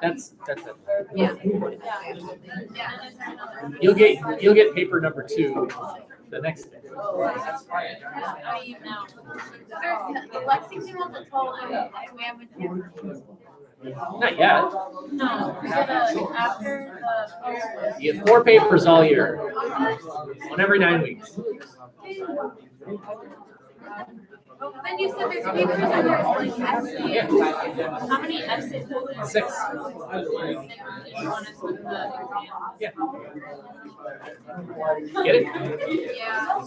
That's it. Yeah. You'll get paper number 2 the next day. Lexington was a total. We haven't. Not yet. No, after the. You get 4 papers all year. One every 9 weeks. Then you said there's papers and there's like essays. Yeah. How many essays? 6. Yeah. Get it? Yeah.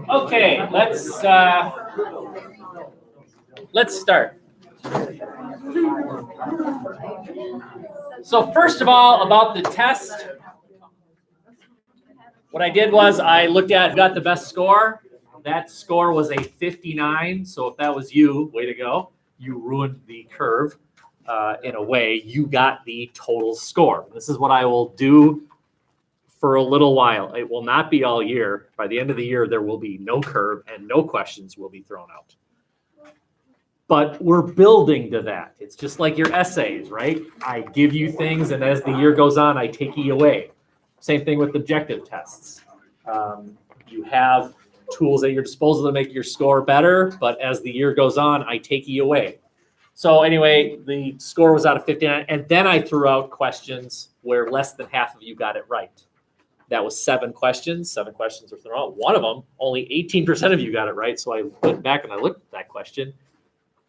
Okay, let's start. So first of all, about the test, what I did was I looked at who got the best score. That score was a 59. So if that was you, way to go. You ruined the curve in a way. You got the total score. This is what I will do for a little while. It will not be all year. By the end of the year, there will be no curve and no questions will be thrown out. But we're building to that. It's just like your essays, right? I give you things, and as the year goes on, I take you away. Same thing with objective tests. You have tools at your disposal to make your score better, but as the year goes on, I take you away. So anyway, the score was out of 59, and then I threw out questions where less than half of you got it right. That was 7 questions. 7 questions were thrown out. One of them, only 18% of you got it right. So I went back and I looked at that question,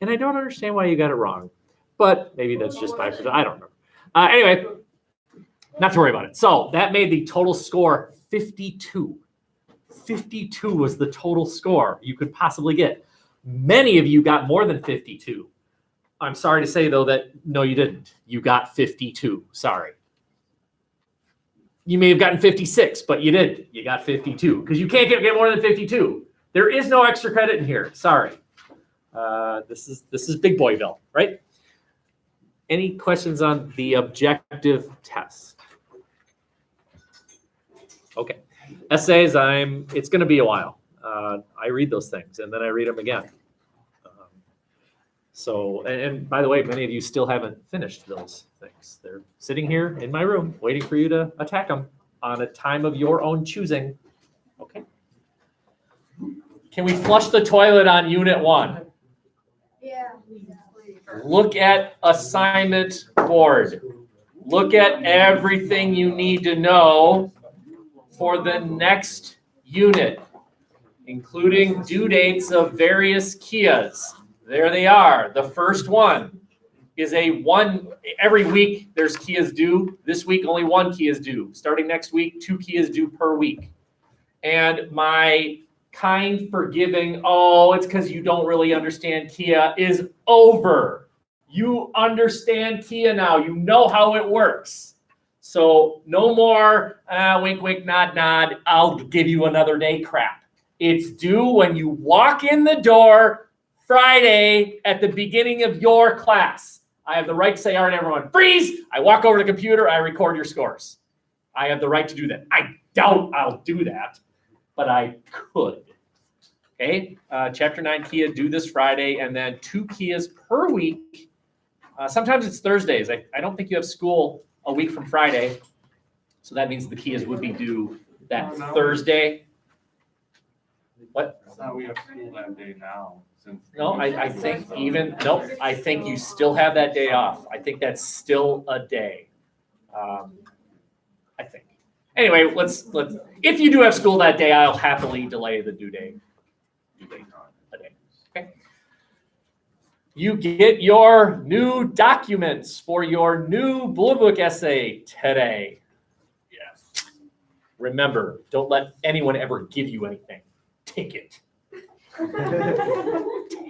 and I don't understand why you got it wrong. But maybe that's just my perception. I don't know. Anyway, not to worry about it. So that made the total score 52. 52 was the total score you could possibly get. Many of you got more than 52. I'm sorry to say, though, that no, you didn't. You got 52. Sorry. You may have gotten 56, but you didn't. You got 52 because you can't get more than 52. There is no extra credit in here. Sorry. This is Big Boyville, right? Any questions on the objective test? Okay. Essays, it's going to be a while. I read those things and then I read them again. And by the way, many of you still haven't finished those things. They're sitting here in my room waiting for you to attack them on a time of your own choosing. Okay. Can we flush the toilet on Unit 1? Yeah. Look at assignment board. Look at everything you need to know for the next unit, including due dates of various CIAs. There they are. The first one is every week there's CIAs due. This week only 1 CIA is due. Starting next week, 2 CIAs due per week. And my kind, forgiving, it's because you don't really understand CIA is over. You understand CIA now. You know how it works. So no more wink, wink, nod, nod. I'll give you another day crap. It's due when you walk in the door Friday at the beginning of your class. I have the right to say, all right, everyone, freeze. I walk over to the computer. I record your scores. I have the right to do that. I doubt I'll do that, but I could. Okay, Chapter 9 CIA due this Friday, and then 2 CIAs per week. Sometimes it's Thursdays. I don't think you have school a week from Friday, so that means the CIAs would be due that Thursday. What? I thought we have school that day now. No, I think you still have that day off. I think that's still a day. I think. Anyway, let's. If you do have school that day, I'll happily delay the due date a day. Okay. You get your new documents for your new Blue Book essay today. Yes. Remember, don't let anyone ever give you anything. Take it.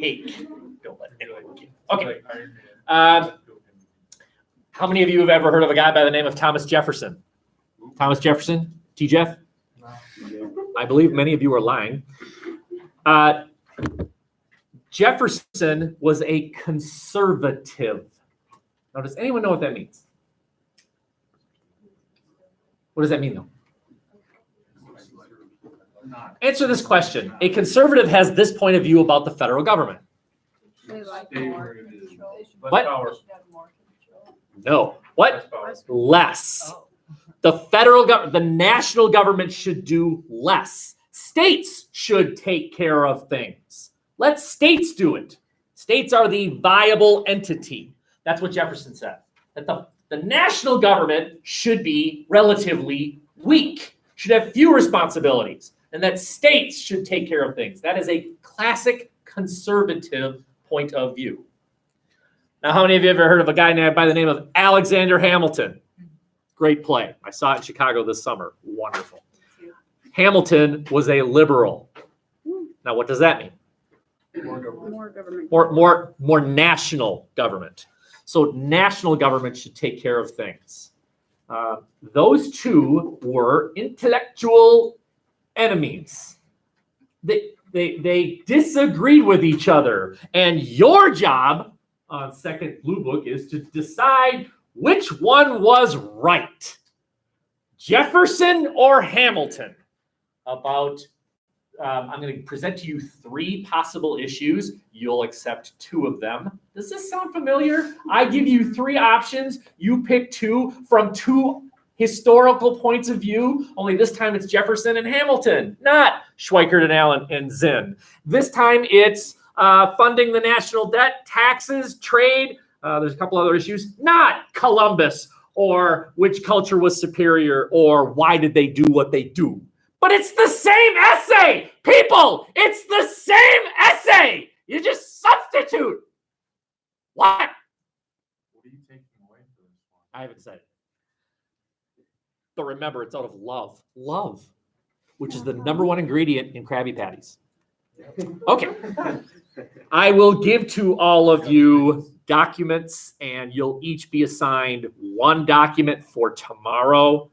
Take. Don't let anyone give. Okay. How many of you have ever heard of a guy by the name of Thomas Jefferson? Thomas Jefferson? T. Jeff? I believe many of you are lying. Jefferson was a conservative. Now, does anyone know what that means? What does that mean, though? Answer this question. A conservative has this point of view about the federal government. They like They more were- control. What? Power. No. What? Power. Less. Oh. The federal government, the national government should do less. States should take care of things. Let states do it. States are the viable entity. That's what Jefferson said. That the national government should be relatively weak, should have few responsibilities, and that states should take care of things. That is a classic conservative point of view. Now, how many of you have ever heard of a guy by the name of Alexander Hamilton? Great play. I saw it in Chicago this summer. Wonderful. Hamilton was a liberal. Now, what does that mean? More government. More national government. So national government should take care of things. Those two were intellectual enemies. They disagreed with each other. And your job on Second Blue Book is to decide which one was right. Jefferson or Hamilton? I'm going to present to you 3 possible issues. You'll accept 2 of them. Does this sound familiar? I give you 3 options. You pick 2 from 2 historical points of view. Only this time it's Jefferson and Hamilton, not Schweikart and Allen and Zinn. This time it's funding the national debt, taxes, trade. There's a couple other issues. Not Columbus or which culture was superior or why did they do what they do. But it's the same essay, people. It's the same essay. You just substitute. What? What are you taking away from this one? I haven't said it. But remember, it's out of love. Love, which is the #1 ingredient in Krabby Patties. Okay. I will give to all of you documents, and you'll each be assigned 1 document for tomorrow.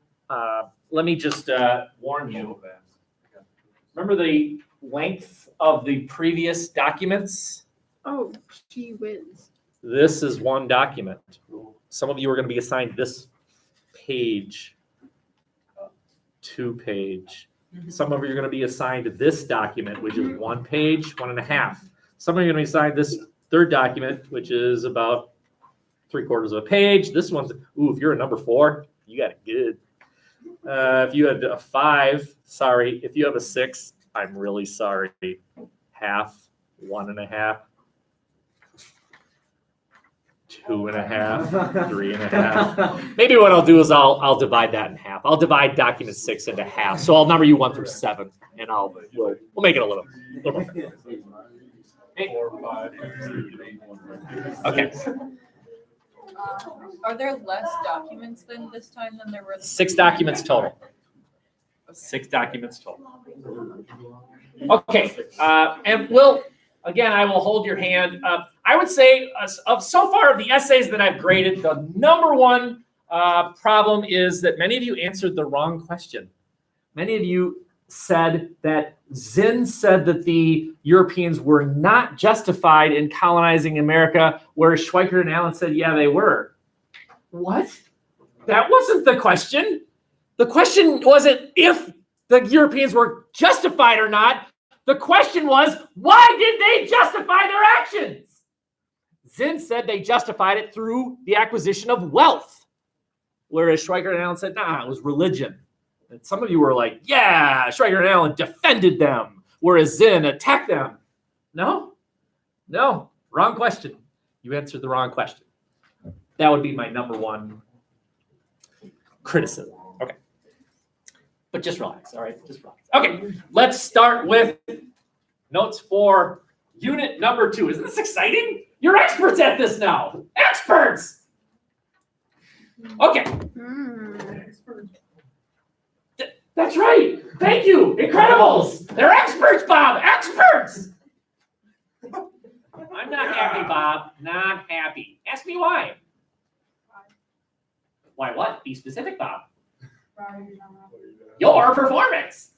Let me just warn you. Remember the length of the previous documents? Oh, she wins. This is 1 document. Some of you are going to be assigned this page, 2 page. Some of you are going to be assigned this document, which is 1 page, 1.5. Some of you are going to be assigned this 3rd document, which is about 3/4 of a page. This one's, if you're a number 4, you got it good. If you had a 5, sorry. If you have a 6, I'm really sorry. 1/2, 1.5, 2.5, 3.5. Maybe what I'll do is I'll divide that in half. I'll divide document 6 into half. So I'll number you 1 through 7, and we'll make it a little more fair. 4, 5, 6, 7, 8, 1. Okay. Are there less documents than this time than there were? 6 documents total. 6 documents total. Okay, and I will hold your hand. I would say of so far of the essays that I've graded, the #1 problem is that many of you answered the wrong question. Many of you said that Zinn said that the Europeans were not justified in colonizing America, whereas Schweikart and Allen said, yeah, they were. What? That wasn't the question. The question wasn't if the Europeans were justified or not. The question was, why did they justify their actions? Zinn said they justified it through the acquisition of wealth, whereas Schweikart and Allen said, nah, it was religion. And some of you were like, yeah, Schweikart and Allen defended them, whereas Zinn attacked them. No, wrong question. You answered the wrong question. That would be my #1 criticism. Okay. But just relax, all right? Just relax. Okay, let's start with notes for unit number 2. Isn't this exciting? You're experts at this now. Experts! Okay. That's right. Thank you. Incredibles. They're experts, Bob. Experts. I'm not happy, Bob. Not happy. Ask me why. Why what? Be specific, Bob. Your performance.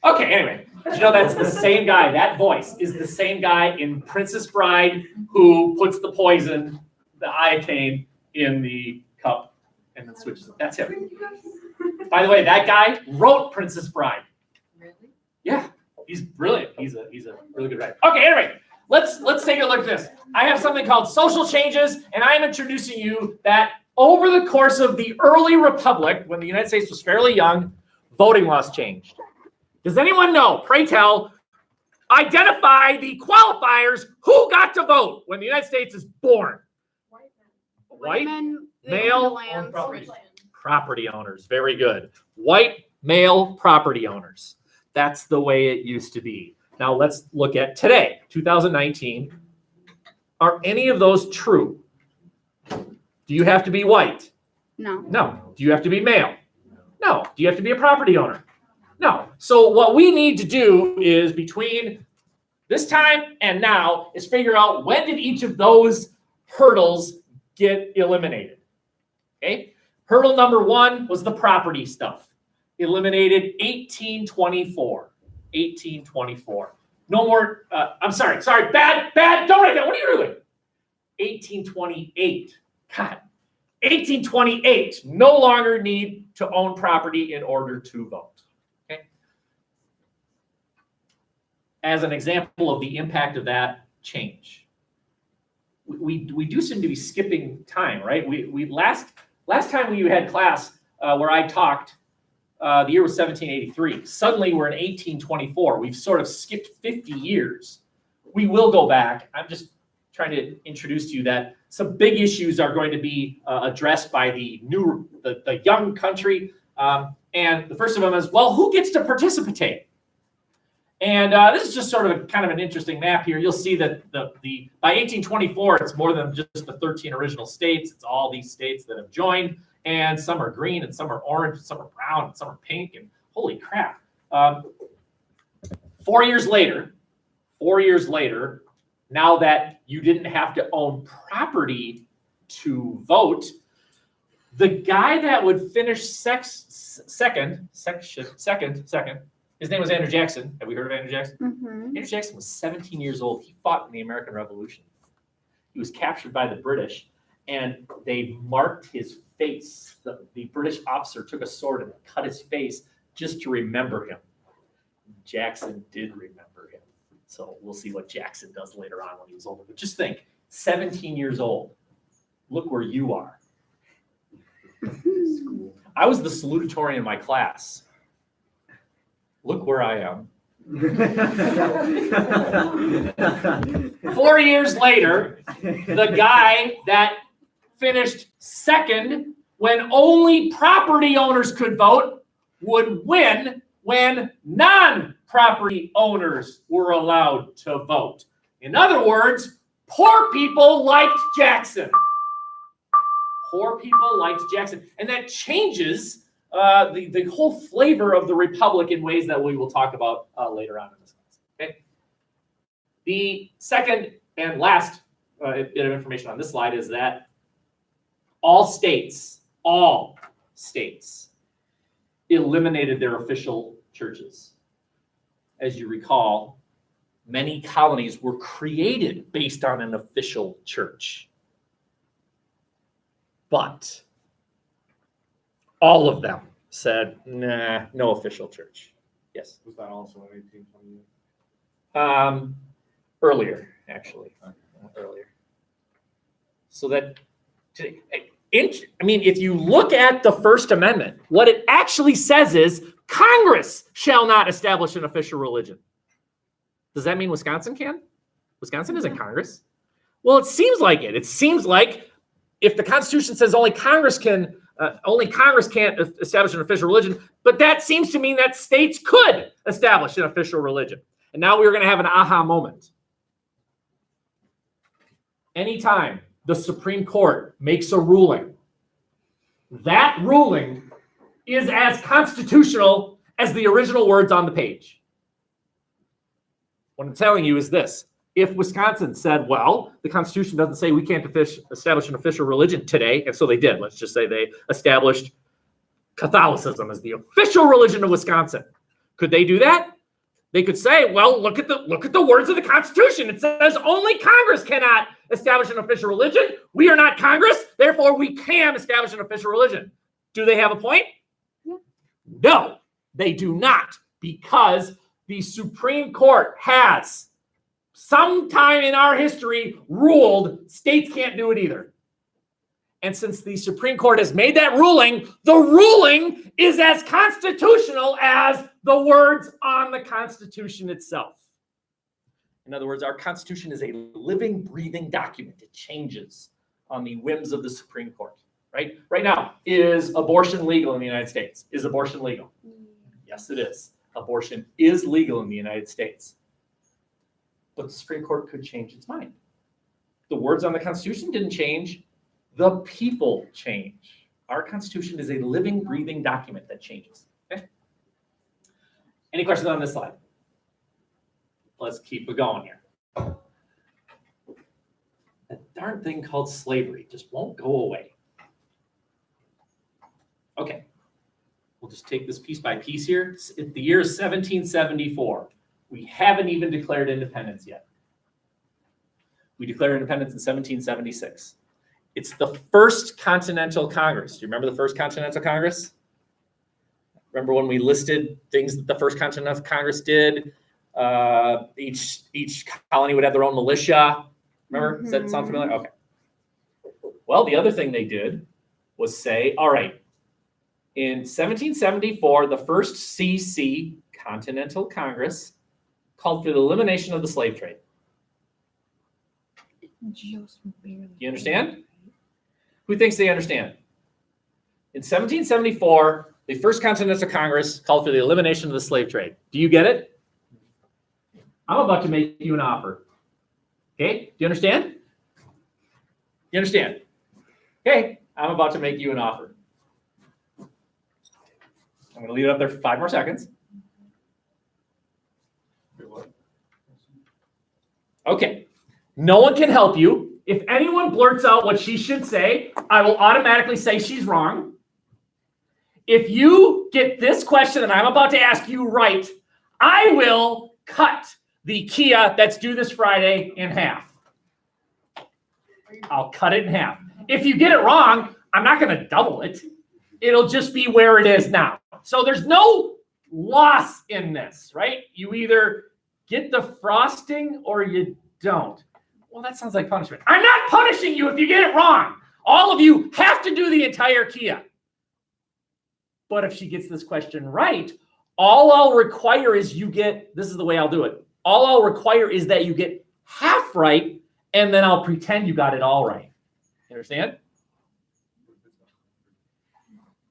Okay, anyway. Did you know that's the same guy? That voice is the same guy in Princess Bride who puts the poison, the iocane, in the cup and then switches it. That's him. By the way, that guy wrote Princess Bride. Really? Yeah, he's brilliant. He's a really good writer. Okay, anyway, let's take a look at this. I have something called social changes, and I am introducing you that over the course of the early republic, when the United States was fairly young, voting laws changed. Does anyone know, pray tell, identify the qualifiers who got to vote when the United States is born? White, Men, male, land. property owners. Very good. White, male property owners. That's the way it used to be. Now let's look at today, 2019. Are any of those true? Do you have to be white? No. No. Do you have to be male? No. Do you have to be a property owner? No. So what we need to do is between this time and now is figure out when did each of those hurdles get eliminated. Okay? Hurdle number 1 was the property stuff. Eliminated 1824. 1824. No more, I'm sorry, bad, don't write that. What are you doing? 1828. God. 1828. No longer need to own property in order to vote. Okay? As an example of the impact of that change. We do seem to be skipping time, right? We last time we had class where I talked, the year was 1783. Suddenly we're in 1824. We've sort of skipped 50 years. We will go back. I'm just trying to introduce to you that some big issues are going to be addressed by the young country. And the first of them is, well, who gets to participate? And this is just sort of kind of an interesting map here. You'll see that by 1824, it's more than just the 13 original states. It's all these states that have joined, and some are green, and some are orange, and some are brown, and some are pink, and holy crap. 4 years later, now that you didn't have to own property to vote, the guy that would finish second, his name was Andrew Jackson. Have we heard of Andrew Jackson? Mm-hmm. Andrew Jackson was 17 years old. He fought in the American Revolution. He was captured by the British, and they marked his face. The British officer took a sword and cut his face just to remember him. Jackson did remember him. So we'll see what Jackson does later on when he was older. But just think, 17 years old. Look where you are. I was the salutatorian in my class. Look where I am. 4 years later, the guy that finished second when only property owners could vote would win when non-property owners were allowed to vote. In other words, poor people liked Jackson. Poor people liked Jackson. And that changes the whole flavor of the Republic in ways that we will talk about later on in this class. Okay? The second and last bit of information on this slide is that all states eliminated their official churches. As you recall, many colonies were created based on an official church. But all of them said, nah, no official church. Yes? Was that also in 1828? Earlier, actually. Earlier. So that, if you look at the First Amendment, what it actually says is Congress shall not establish an official religion. Does that mean Wisconsin can? Wisconsin isn't Congress. Well, it seems like it. It seems like if the Constitution says only Congress can only Congress can't establish an official religion, but that seems to mean that states could establish an official religion. And now we're going to have an aha moment. Anytime the Supreme Court makes a ruling, that ruling is as constitutional as the original words on the page. What I'm telling you is this. If Wisconsin said, well, the Constitution doesn't say we can't establish an official religion today, and so they did. Let's just say they established Catholicism as the official religion of Wisconsin. Could they do that? They could say, well, look at the words of the Constitution. It says only Congress cannot establish an official religion. We are not Congress, therefore we can establish an official religion. Do they have a point? Yeah. No, they do not, because the Supreme Court has sometime in our history ruled states can't do it either. And since the Supreme Court has made that ruling, the ruling is as constitutional as the words on the Constitution itself. In other words, our Constitution is a living, breathing document. It changes on the whims of the Supreme Court, right? Right now, is abortion legal in the United States? Is abortion legal? Yes, it is. Abortion is legal in the United States. But the Supreme Court could change its mind. The words on the Constitution didn't change. The people change. Our Constitution is a living, breathing document that changes. Okay? Any questions on this slide? Let's keep it going here. That darn thing called slavery just won't go away. Okay. We'll just take this piece by piece here. The year is 1774. We haven't even declared independence yet. We declared independence in 1776. It's the first Continental Congress. Do you remember the first Continental Congress? Remember when we listed things that the first Continental Congress did? Each colony would have their own militia. Remember? Does that sound familiar? Okay. Well, the other thing they did was say, all right, in 1774, the first CC, Continental Congress, called for the elimination of the slave trade. You understand? Who thinks they understand? In 1774, the first Continental Congress called for the elimination of the slave trade. Do you get it? I'm about to make you an offer. Okay? Do you understand? You understand? Okay, I'm about to make you an offer. I'm going to leave it up there for 5 more seconds. Okay. No one can help you. If anyone blurts out what she should say, I will automatically say she's wrong. If you get this question that I'm about to ask you right, I will cut the Kia that's due this Friday in half. I'll cut it in half. If you get it wrong, I'm not going to double it. It'll just be where it is now. So there's no loss in this, right? You either get the frosting or you don't. Well, that sounds like punishment. I'm not punishing you if you get it wrong. All of you have to do the entire Kia. But if she gets this question right, all I'll require is you get, this is the way I'll do it. All I'll require is that you get half right, and then I'll pretend you got it all right. You understand?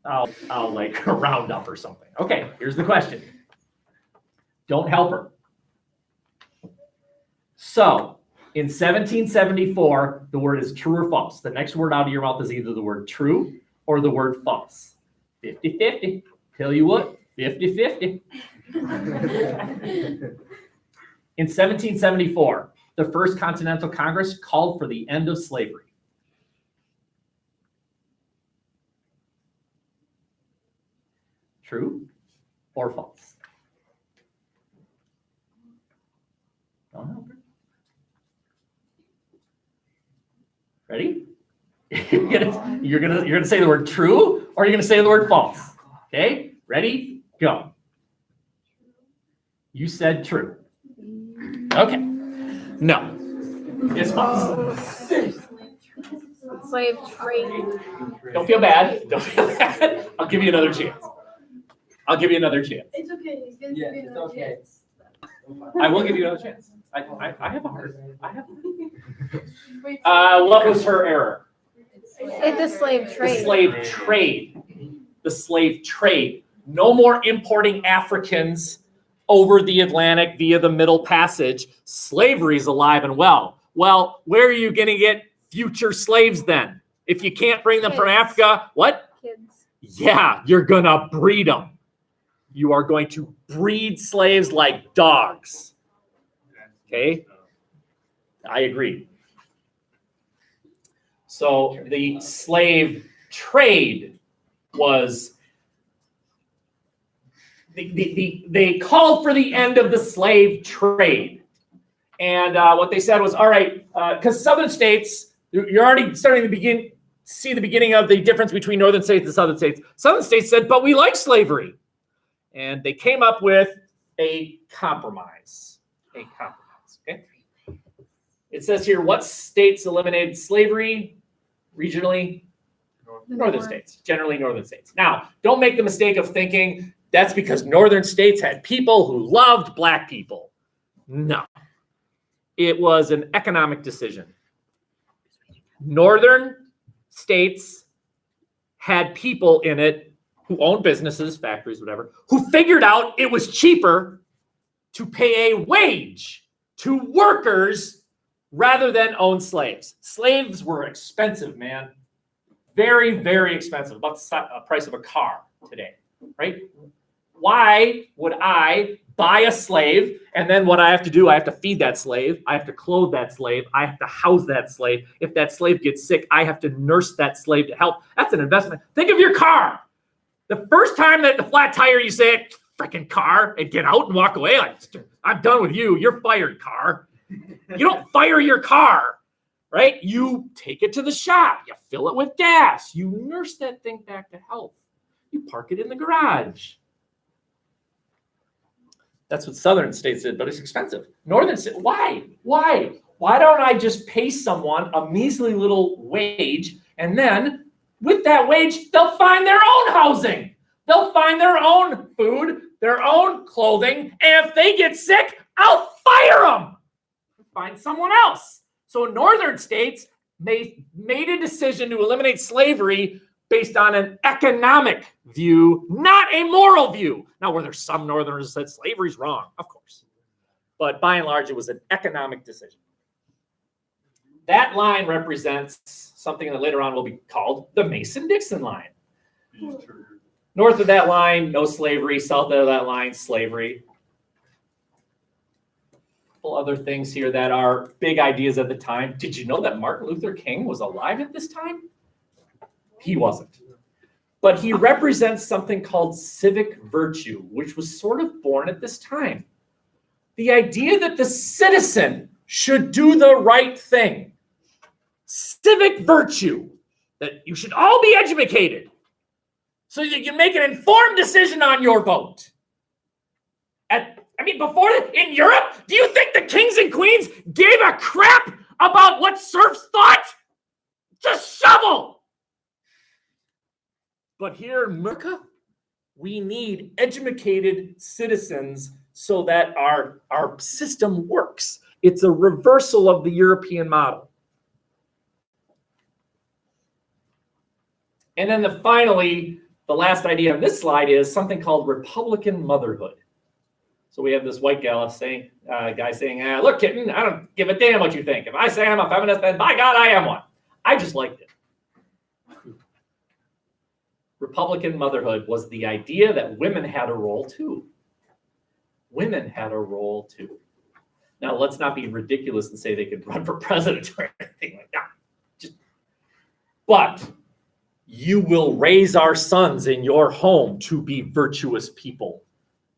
I'll like round up or something. Okay, here's the question. Don't help her. So, in 1774, the word is true or false. The next word out of your mouth is either the word true or the word false. 50-50. Tell you what, 50-50. In 1774, the First Continental Congress called for the end of slavery. True or false? Don't help her. Ready? You're gonna say the word true, or you're gonna say the word false. Okay? Ready? Go. You said true. Okay. No. It's false. Slave trade. Don't feel bad. Don't feel bad. I'll give you another chance. I'll give you another chance. It's okay. He's gonna give you another chance. I will give you another chance. I have a heart. I have a heart. What was her error? It's the slave The trade. slave trade. The slave trade. No more importing Africans over the Atlantic via the Middle Passage. Slavery is alive and well. Well, where are you going to get future slaves then? If you can't bring them from Kids. Africa, what? Kids. Yeah, you're going to breed them. You are going to breed slaves like dogs. Okay? I agree. So the slave trade was, they called for the end of the slave trade. And what they said was, all right, because southern states, you're already starting to see the beginning of the difference between northern states and southern states. Southern states said, but we like slavery. And they came up with a compromise. Okay? It says here, what states eliminated slavery regionally? Northern states, generally northern states. Now, don't make the mistake of thinking that's because northern states had people who loved black people. No. It was an economic decision. Northern states had people in it who owned businesses, factories, whatever, who figured out it was cheaper to pay a wage to workers rather than own slaves. Slaves were expensive, man. Very, very expensive. About the price of a car today, right? Why would I buy a slave and then what I have to do, I have to feed that slave, I have to clothe that slave, I have to house that slave. If that slave gets sick, I have to nurse that slave to help. That's an investment. Think of your car. The first time that the flat tire, you say, freaking car, and get out and walk away. Like, I'm done with you. You're fired, car. You don't fire your car, right? You take it to the shop. You fill it with gas. You nurse that thing back to health. You park it in the garage. That's what southern states did, but it's expensive. Northern states, why? Why don't I just pay someone a measly little wage, and then with that wage, they'll find their own housing. They'll find their own food, their own clothing, and if they get sick, I'll fire them. Find someone else. So northern states made a decision to eliminate slavery based on an economic view, not a moral view. Now, were there some northerners that said slavery's wrong? Of course. But by and large, it was an economic decision. That line represents something that later on will be called the Mason-Dixon line. North of that line, no slavery. South of that line, slavery. A couple other things here that are big ideas at the time. Did you know that Martin Luther King was alive at this time? He wasn't. But he represents something called civic virtue, which was sort of born at this time. The idea that the citizen should do the right thing. Civic virtue, that you should all be educated so that you make an informed decision on your vote. Before in Europe, do you think the kings and queens gave a crap about what serfs thought? Just shovel. But here in America, we need educated citizens so that our system works. It's a reversal of the European model. And then finally, the last idea on this slide is something called Republican motherhood. So we have this white guy saying, look, kitten, I don't give a damn what you think. If I say I'm a feminist, then by God, I am one. I just liked it. Republican motherhood was the idea that women had a role too. Women had a role too. Now, let's not be ridiculous and say they could run for president or anything like that. But you will raise our sons in your home to be virtuous people.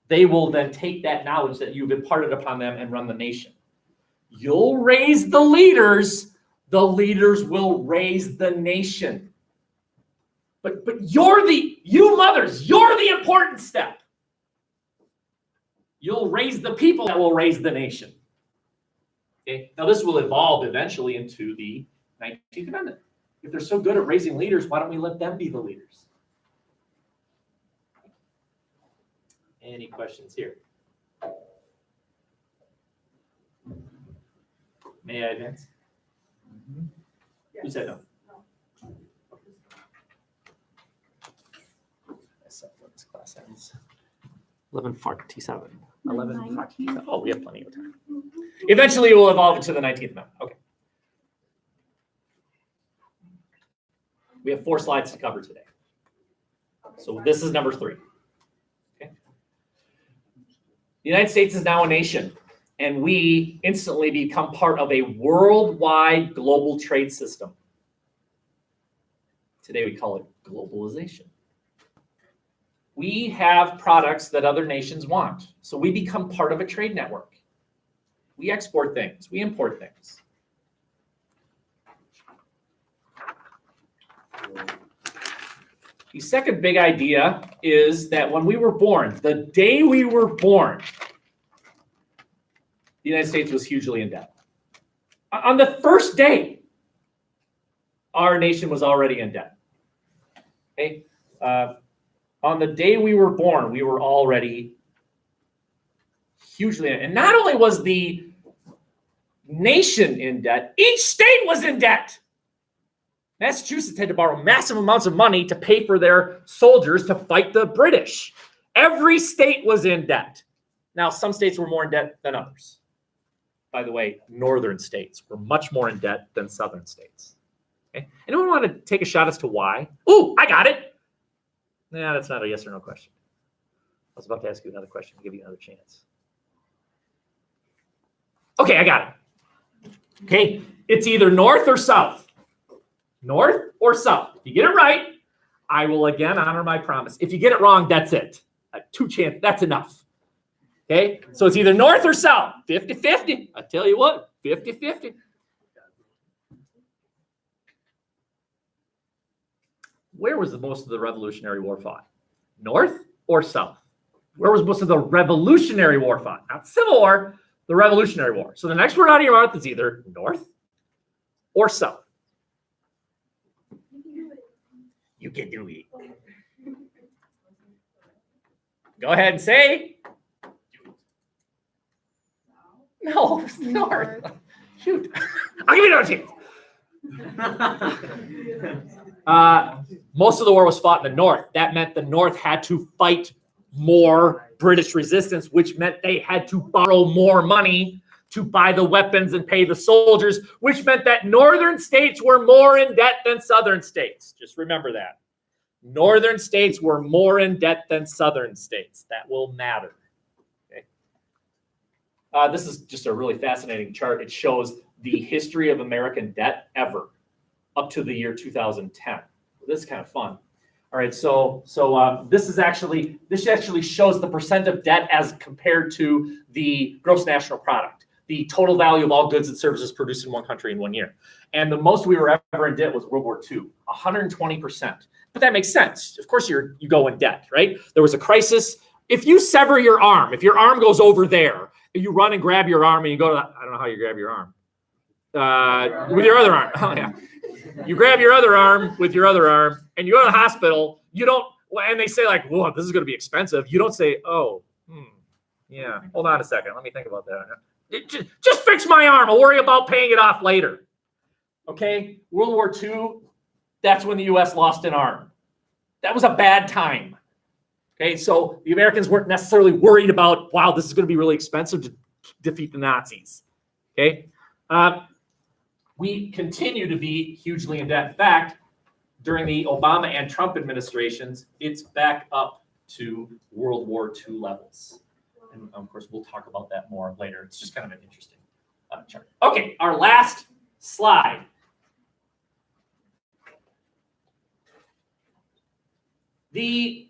They will then take that knowledge that you've imparted upon them and run the nation. You'll raise the leaders will raise the nation. But you mothers, you're the important step. You'll raise the people that will raise the nation. Okay? Now this will evolve eventually into the 19th Amendment. If they're so good at raising leaders, why don't we let them be the leaders? Any questions here? May I advance? Who said no? So when this class ends. 11:47. 11:47. Oh, we have plenty of time. Eventually, we'll evolve into the 19th Amendment. Okay. We have 4 slides to cover today. So this is number 3. Okay. The United States is now a nation, and we instantly become part of a worldwide global trade system. Today we call it globalization. We have products that other nations want, so we become part of a trade network. We export things, we import things. The second big idea is that when we were born, the day we were born, the United States was hugely in debt. On the first day, our nation was already in debt. Okay? On the day we were born, we were already hugely in debt. And not only was the nation in debt, each state was in debt. Massachusetts had to borrow massive amounts of money to pay for their soldiers to fight the British. Every state was in debt. Now, some states were more in debt than others. By the way, northern states were much more in debt than southern states. Okay? Anyone want to take a shot as to why? Ooh, I got it. Nah, that's not a yes or no question. I was about to ask you another question, give you another chance. Okay, I got it. Okay, it's either north or south. North or south. If you get it right, I will again honor my promise. If you get it wrong, that's it. 2 chances, that's enough. Okay, so it's either north or south. 50-50. I tell you what, 50-50. Where was the most of the Revolutionary War fought? North or south? Where was most of the Revolutionary War fought? Not Civil War, the Revolutionary War. So the next word out of your mouth is either north or south. You can do it. Go ahead and say. No, it's north. Shoot. I'll give you another chance. Most of the war was fought in the north. That meant the north had to fight more British resistance, which meant they had to borrow more money to buy the weapons and pay the soldiers, which meant that northern states were more in debt than southern states. Just remember that. Northern states were more in debt than southern states. That will matter. Okay. This is just a really fascinating chart. It shows the history of American debt ever up to the year 2010. This is kind of fun. All right, so this actually shows the percent of debt as compared to the gross national product, the total value of all goods and services produced in one country in 1 year. And the most we were ever in debt was World War II, 120%. But that makes sense. Of course, you go in debt, right? There was a crisis. If you sever your arm, if your arm goes over there, you run and grab your arm and you go to, I don't know how you grab your arm. With your other arm. Oh, yeah. You grab your other arm with your other arm and you go to the hospital. You don't, and they say like, whoa, this is going to be expensive. You don't say, oh, yeah, hold on a second. Let me think about that. Just fix my arm. I'll worry about paying it off later. Okay. World War II, that's when the U.S. lost an arm. That was a bad time. Okay. So the Americans weren't necessarily worried about, wow, this is going to be really expensive to defeat the Nazis. Okay. We continue to be hugely in debt. In fact, during the Obama and Trump administrations, it's back up to World War II levels. And of course, we'll talk about that more later. It's just kind of an interesting chart. Okay, our last slide. The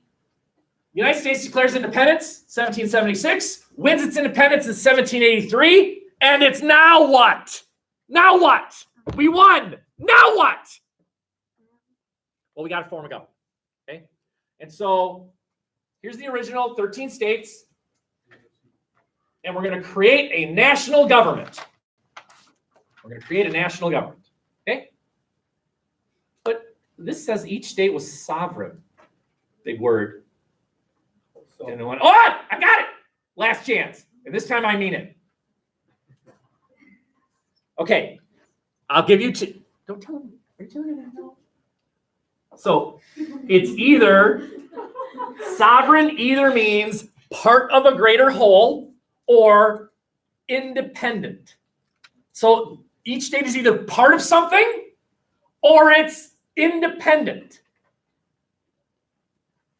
United States declares independence, 1776, wins its independence in 1783, and it's now what? Now what? We won. Now what? Well, we got to form a government. Okay. And so here's the original 13 states. And we're going to create a national government. We're going to create a national government. Okay. But this says each state was sovereign. Big word. And then went, oh, I got it. Last chance. And this time I mean it. Okay, I'll give you 2. Don't tell me. Are you telling me that? So it's either Sovereign either means part of a greater whole or independent. So each state is either part of something or it's independent.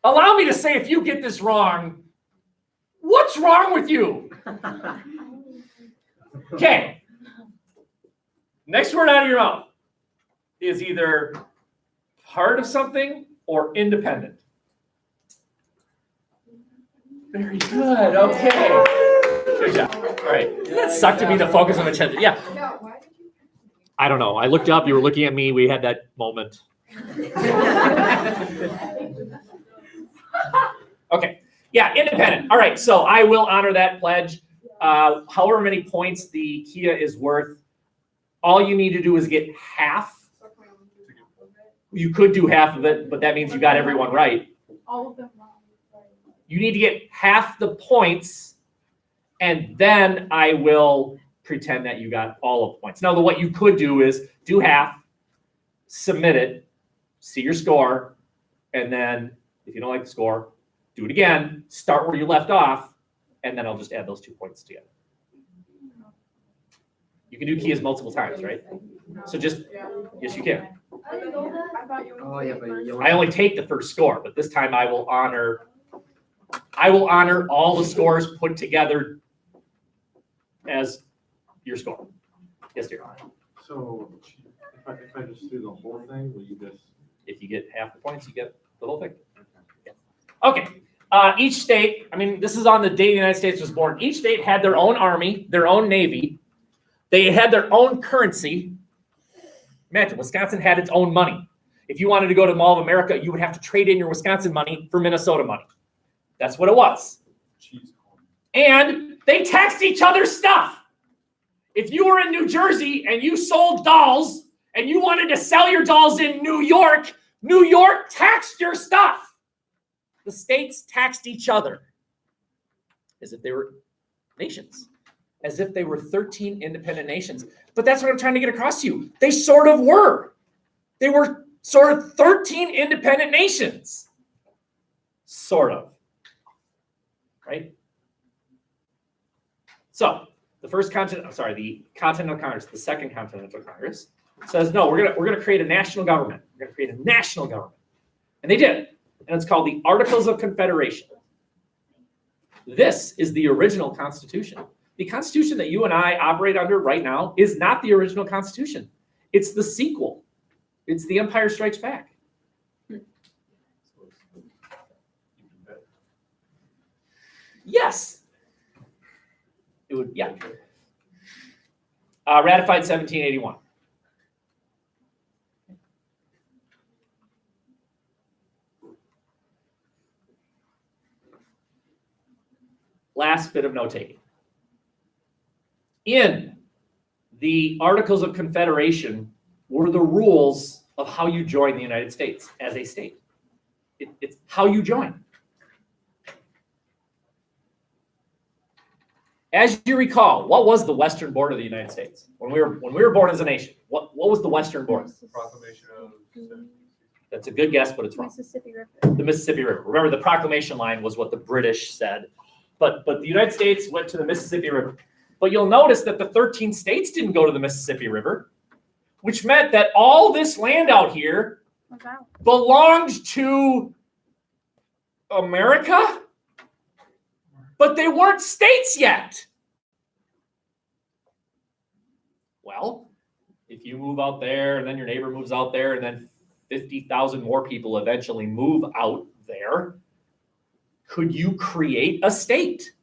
Allow me to say, if you get this wrong, what's wrong with you? Okay. Next word out of your mouth is either part of something or independent. Very good. Okay. Good job. All right. Doesn't that suck to be the focus of attention? Yeah. I don't know. I looked up. You were looking at me. We had that moment. Okay. Yeah, independent. All right. So I will honor that pledge. However many points the Kia is worth, all you need to do is get half. You could do half of it, but that means you got everyone right. All of them wrong. You need to get half the points, and then I will pretend that you got all of the points. Now, what you could do is do half, submit it, see your score, and then if you don't like the score, do it again, start where you left off, and then I'll just add those 2 points together. You can do Kias multiple times, right? So just, yes, you can. Oh, yeah, but you I only take the first score, but this time I will honor all the scores put together as your score. Yes, dear. So if I just do the whole thing, will you just? If you get half the points, you get the whole thing. Yeah. Okay. Each state, I mean, this is on the day the United States was born. Each state had their own army, their own navy. They had their own currency. Imagine, Wisconsin had its own money. If you wanted to go to Mall of America, you would have to trade in your Wisconsin money for Minnesota money. That's what it was. And they taxed each other's stuff. If you were in New Jersey and you sold dolls and you wanted to sell your dolls in New York taxed your stuff. The states taxed each other as if they were nations, as if they were 13 independent nations. But that's what I'm trying to get across to you. They sort of were. They were sort of 13 independent nations. Sort of. Right? So the Continental Congress, the Second Continental Congress, says, no, we're gonna create a national government. We're gonna create a national government. And they did. And it's called the Articles of Confederation. This is the original Constitution. The Constitution that you and I operate under right now is not the original Constitution. It's the sequel. It's The Empire Strikes Back. Yes. It would, yeah. Ratified 1781. Last bit of note-taking. In the Articles of Confederation were the rules of how you join the United States as a state. It's how you join. As you recall, what was the western border of the United States when we were born as a nation? What was the western border? Proclamation of. That's a good guess, but it's wrong. Mississippi River. The Mississippi River. Remember, the proclamation line was what the British said, but the United States went to the Mississippi River. But you'll notice that the 13 states didn't go to the Mississippi River, which meant that all this land out here belonged to America, but they weren't states yet. Well, if you move out there and then your neighbor moves out there and then 50,000 more people eventually move out there, could you create a state?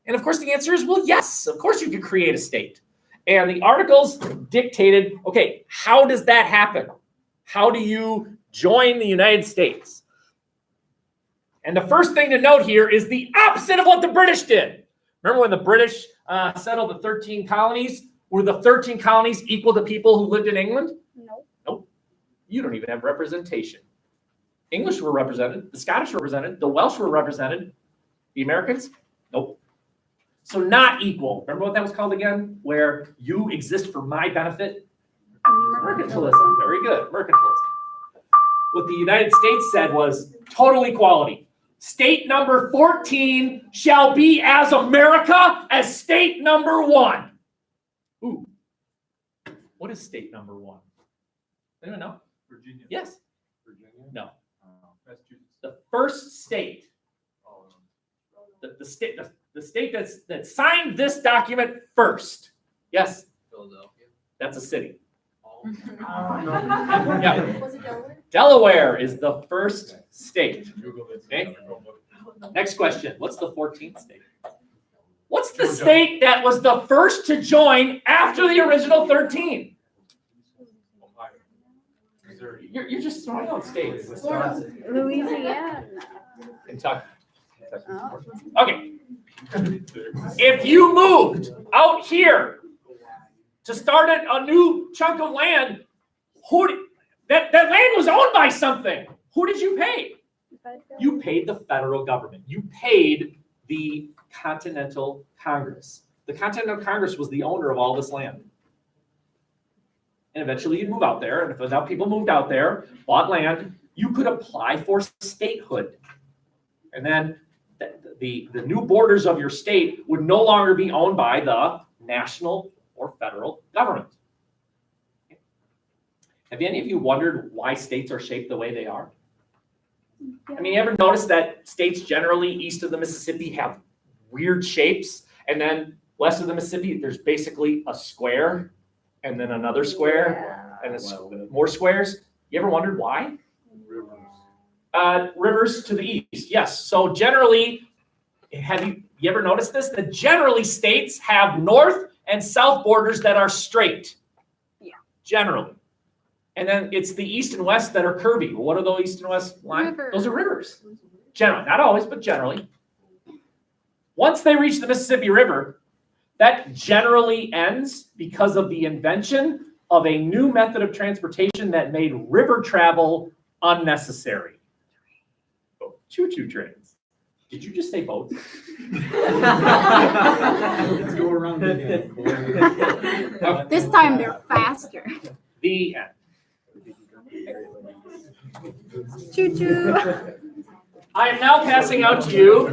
And of course the answer is, well, yes, of course you could create a state. And the articles dictated, okay, how does that happen? How do you join the United States? And the first thing to note here is the opposite of what the British did. Remember when the British settled the 13 colonies? Were the 13 colonies equal to people who lived in England? No. Nope. You don't even have representation. English were represented, the Scottish were represented, the Welsh were represented, the Americans? Nope. So not equal. Remember what that was called again? Where you exist for my benefit? Mercantilism. Very good. Mercantilism. What the United States said was total equality. State number 14 shall be as America as state number 1. Ooh. What is state number 1? Anyone know? Virginia. Yes. Virginia. No. Massachusetts. The first state. The state that signed this document first. Yes. Philadelphia. That's a city. Yeah. Yeah. Was it Delaware? Delaware is the first state. Google it. Okay. Next question. What's the 14th state? What's the state that was the first to join after the original 13? Ohio. Missouri. You're just throwing out states. Louisiana. Kentucky. Oh. Okay. If you moved out here to start a new chunk of land, that land was owned by something. Who did you pay? You paid the federal government. You paid the Continental Congress. The Continental Congress was the owner of all this land. And eventually you'd move out there, and if enough people moved out there, bought land, you could apply for statehood. And then the new borders of your state would no longer be owned by the national or federal government. Have any of you wondered why states are shaped the way they are? I mean, you ever notice that states generally east of the Mississippi have weird shapes, and then west of the Mississippi, there's basically a square, and then another square, and more squares? You ever wondered why? Rivers to the east, yes. So generally, have you ever noticed this? That generally states have north and south borders that are straight. Yeah. Generally. And then it's the east and west that are curvy. Well, what are those east and west lines? Rivers. Those are rivers. Generally, not always, but generally. Once they reach the Mississippi River, that generally ends because of the invention of a new method of transportation that made river travel unnecessary. Choo-choo trains. Did you just say boats? Let's go around again. This time they're faster. The end. Choo choo. I am now passing out to you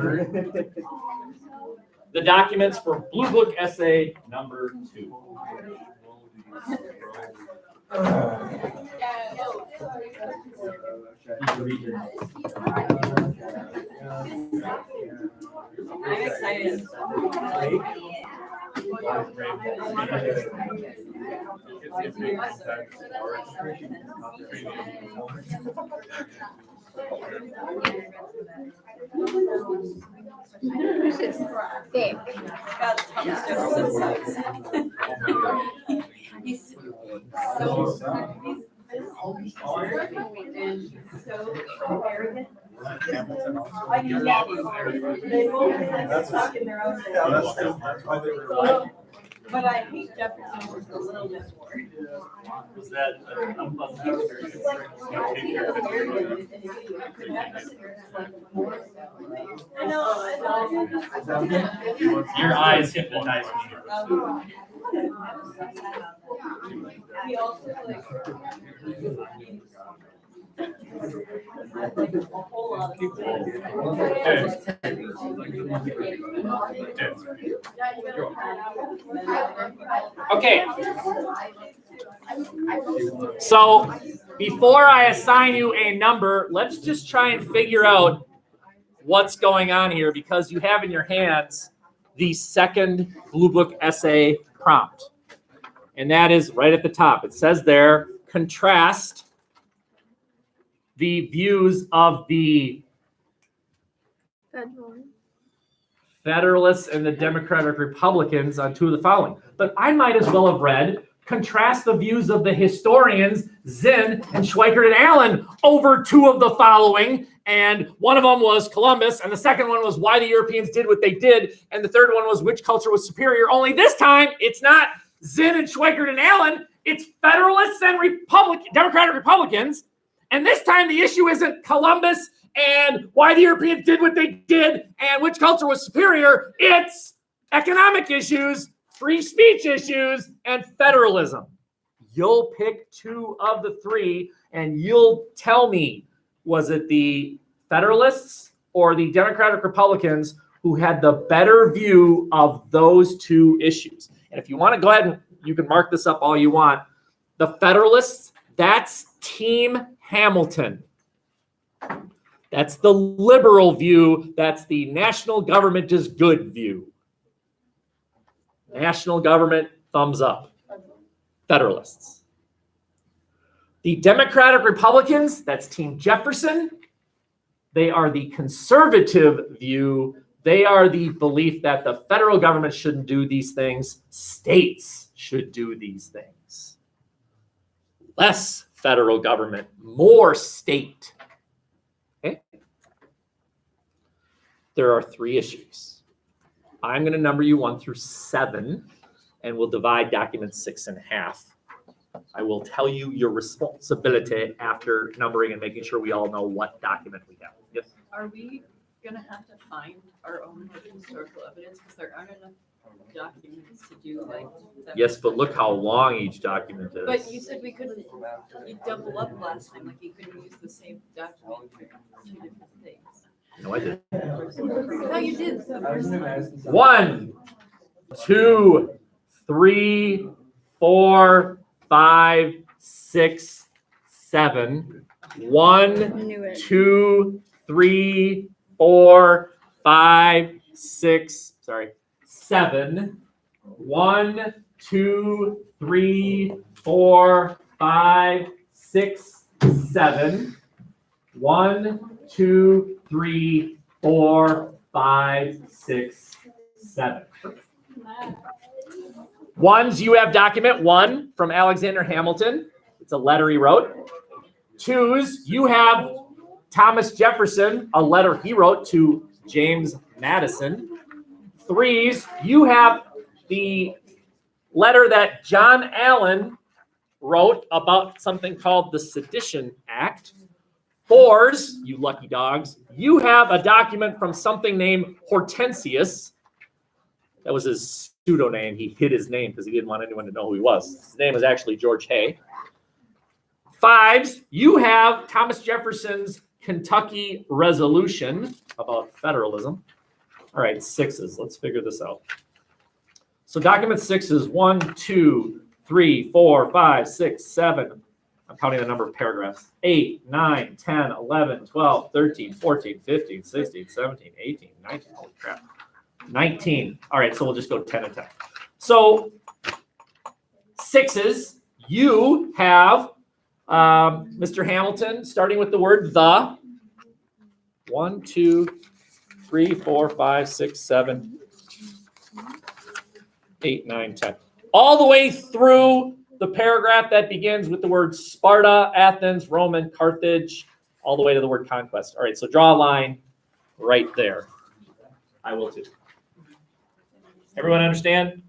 the documents for Blue Book essay number 2. I'm excited. This is thick. Got Thomas Jefferson's size. He's so arrogant. They both like stuck in their own. But I hate Jefferson just a little bit more. Was that I know. your eyes hypnotize me. He also like a whole lot of Okay. So before I assign you a number, let's just try and figure out what's going on here, because you have in your hands the second Blue Book essay prompt. And that is right at the top. It says there, contrast the views of the Federalists and the Democratic Republicans on 2 of the following. But I might as well have read, contrast the views of the historians Zinn and Schweikert and Allen over 2 of the following. And one of them was Columbus, and the second one was why the Europeans did what they did, and the third one was which culture was superior. Only this time, it's not Zinn and Schweikert and Allen, it's Federalists and Democratic Republicans. And this time the issue isn't Columbus and why the Europeans did what they did and which culture was superior. It's economic issues, free speech issues, and federalism. You'll pick 2 of the 3 and you'll tell me, was it the Federalists or the Democratic Republicans who had the better view of those two issues? And if you want to go ahead and you can mark this up all you want. The Federalists, that's Team Hamilton. That's the liberal view. That's the national government is good view. National government, thumbs up. Federalists. The Democratic Republicans, that's Team Jefferson. They are the conservative view. They are the belief that the federal government shouldn't do these things. States should do these things. Less federal government, more state. Okay? There are 3 issues. I'm going to number you 1 through 7, and we'll divide document 6 in half. I will tell you your responsibility after numbering and making sure we all know what document we have. Yes? Are we gonna have to find our own historical evidence because there aren't enough documents to do like that? Yes, but look how long each document is. But you said we couldn't, you double up last time, like you couldn't use the same document for 2 different things. No, I didn't. No, you did. 1, 2, 3, 4, 5, 6, 7. 1, Knew it. 2, 3, 4, 5, 6. Sorry, 7. 1, 2, 3, 4, 5, 6, 7. 1, 2, 3, 4, 5, 6, 7. Ones, you have document 1 from Alexander Hamilton. It's a letter he wrote. 2s, you have Thomas Jefferson, a letter he wrote to James Madison. 3s, you have the letter that John Allen wrote about something called the Sedition Act. 4s, you lucky dogs, you have a document from something named Hortensius. That was his pseudonym. He hid his name because he didn't want anyone to know who he was. His name is actually George Hay. 5s, you have Thomas Jefferson's Kentucky Resolution about federalism. All right, 6s, let's figure this out. So document 6 is 1, 2, 3, 4, 5, 6, 7. I'm counting the number of paragraphs. 8, 9, 10, 11, 12, 13, 14, 15, 16, 17, 18, 19. Holy crap. 19. All right, so we'll just go 10 and 10. So 6s, you have Mr. Hamilton starting with the word the. 1, 2, 3, 4, 5, 6, 7, 8, 9, 10. All the way through the paragraph that begins with the word Sparta, Athens, Roman, Carthage, all the way to the word conquest. All right, so draw a line right there. I will too. Everyone understand?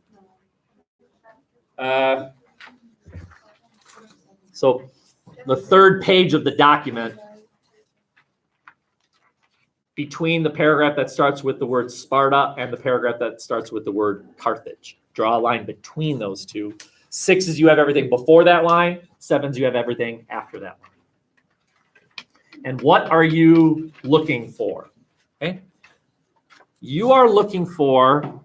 So the 3rd page of the document, between the paragraph that starts with the word Sparta and the paragraph that starts with the word Carthage. Draw a line between those two. 6s, you have everything before that line. 7s, you have everything after that line. And what are you looking for? Okay. You are looking for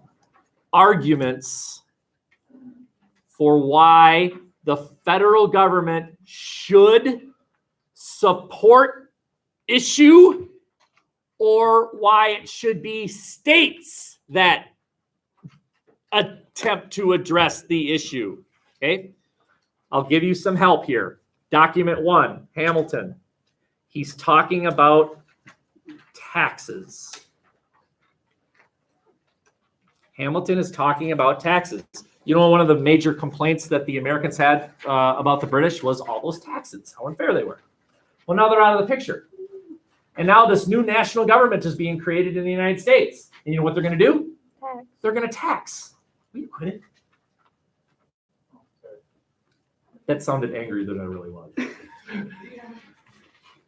arguments for why the federal government should support issue or why it should be states that attempt to address the issue. Okay, I'll give you some help here. Document 1, Hamilton. He's talking about taxes. Hamilton is talking about taxes. You know, one of the major complaints that the Americans had about the British was all those taxes, how unfair they were. Well, now they're out of the picture. And now this new national government is being created in the United States. And you know what they're going to do? Tax. They're going to tax. Will you quit it? That sounded angrier than I really was.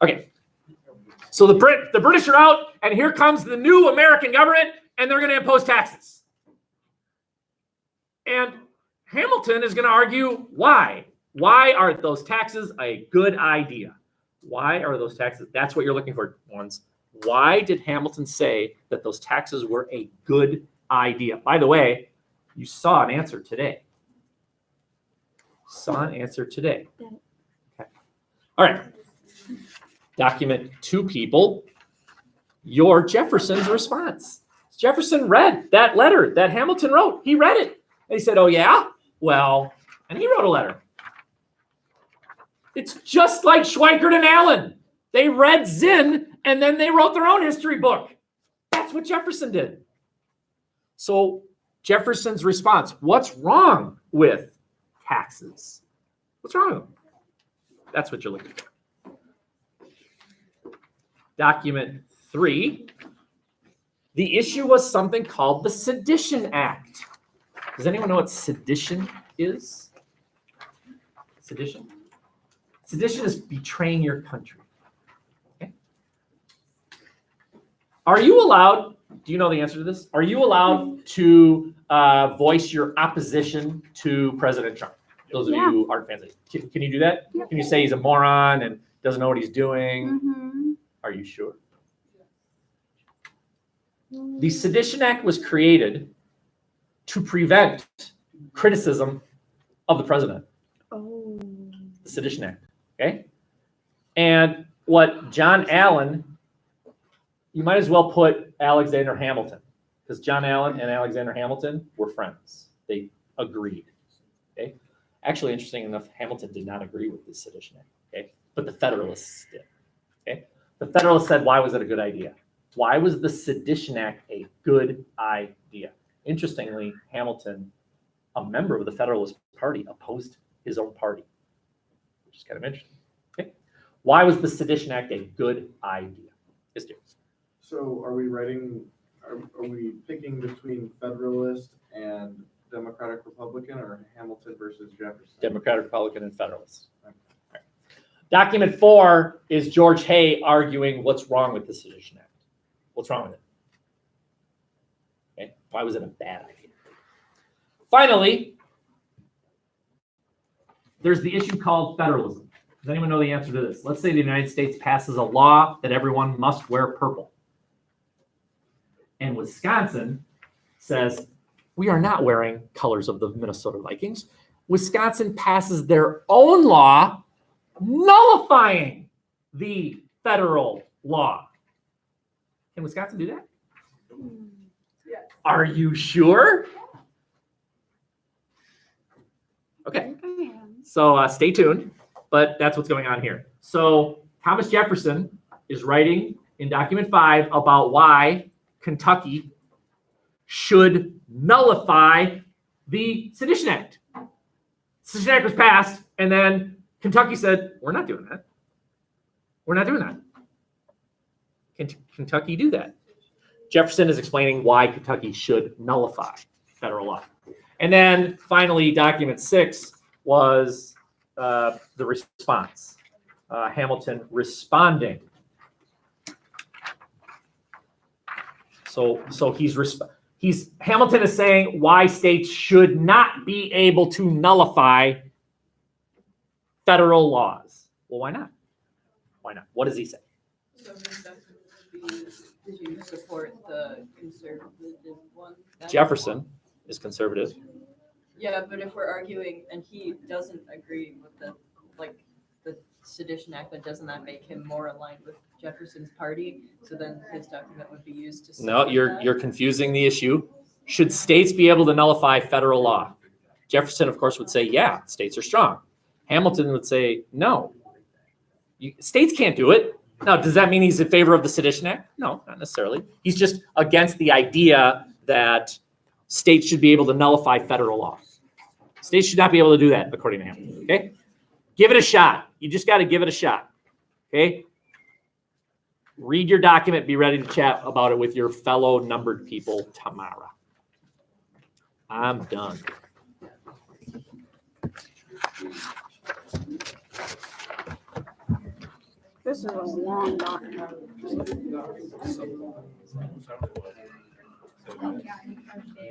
Okay. So the British are out, and here comes the new American government, and they're going to impose taxes. And Hamilton is going to argue why. Why are those taxes a good idea? Why are those taxes? That's what you're looking for, ones. Why did Hamilton say that those taxes were a good idea? By the way, you saw an answer today. Okay. All right. Document 2 people. Your Jefferson's response. Jefferson read that letter that Hamilton wrote. He read it. And he said, oh, yeah? Well, and he wrote a letter. It's just like Schweikert and Allen. They read Zinn and then they wrote their own history book. That's what Jefferson did. So Jefferson's response, what's wrong with taxes? What's wrong with them? That's what you're looking for. Document 3. The issue was something called the Sedition Act. Does anyone know what sedition is? Sedition? Sedition is betraying your country. Okay. Are you allowed, do you know the answer to this? Are you allowed to voice your opposition to President Trump? Those of you who aren't fans of it. Can you do that? Yep. Can you say he's a moron and doesn't know what he's doing? Mm-hmm. Are you sure? The Sedition Act was created to prevent criticism of the president. Oh. The Sedition Act, okay? And what John Allen, you might as well put Alexander Hamilton, because John Allen and Alexander Hamilton were friends. They agreed, okay? Actually, interesting enough, Hamilton did not agree with the Sedition Act, okay? But the Federalists did, okay? The Federalists said, why was it a good idea? Why was the Sedition Act a good idea? Interestingly, Hamilton, a member of the Federalist Party, opposed his own party, which is kind of interesting. Okay. Why was the Sedition Act a good idea? Yes, dear. So are we picking between Federalist and Democratic Republican, or Hamilton versus Jefferson? Democratic, Republican, and Federalist. All right. Document 4 is George Hay arguing what's wrong with the Sedition Act. What's wrong with it? Okay. Why was it a bad idea? Finally, there's the issue called federalism. Does anyone know the answer to this? Let's say the United States passes a law that everyone must wear purple. And Wisconsin says, we are not wearing colors of the Minnesota Vikings. Wisconsin passes their own law nullifying the federal law. Can Wisconsin do that? Yeah. Are you sure? Okay, so stay tuned, but that's what's going on here. So Thomas Jefferson is writing in document 5 about why Kentucky should nullify the Sedition Act. Sedition Act was passed, and then Kentucky said, we're not doing that. We're not doing that. Can Kentucky do that? Jefferson is explaining why Kentucky should nullify federal law. And then finally, document 6 was the response. Hamilton responding. So Hamilton is saying why states should not be able to nullify federal laws. Well, why not? Why not? What does he say? So did you support the conservative one? Jefferson is conservative. Yeah, but if we're arguing and he doesn't agree with the Sedition Act, but doesn't that make him more aligned with Jefferson's party? So then his document would be used to No, support you're that? you're confusing the issue. Should states be able to nullify federal law? Jefferson, of course, would say, yeah, states are strong. Hamilton would say, no. States can't do it. Now, does that mean he's in favor of the Sedition Act? No, not necessarily. He's just against the idea that states should be able to nullify federal law. States should not be able to do that, according to him. Okay? Give it a shot. You just got to give it a shot. Okay? Read your document. Be ready to chat about it with your fellow numbered people tomorrow. I'm done. This is a long document.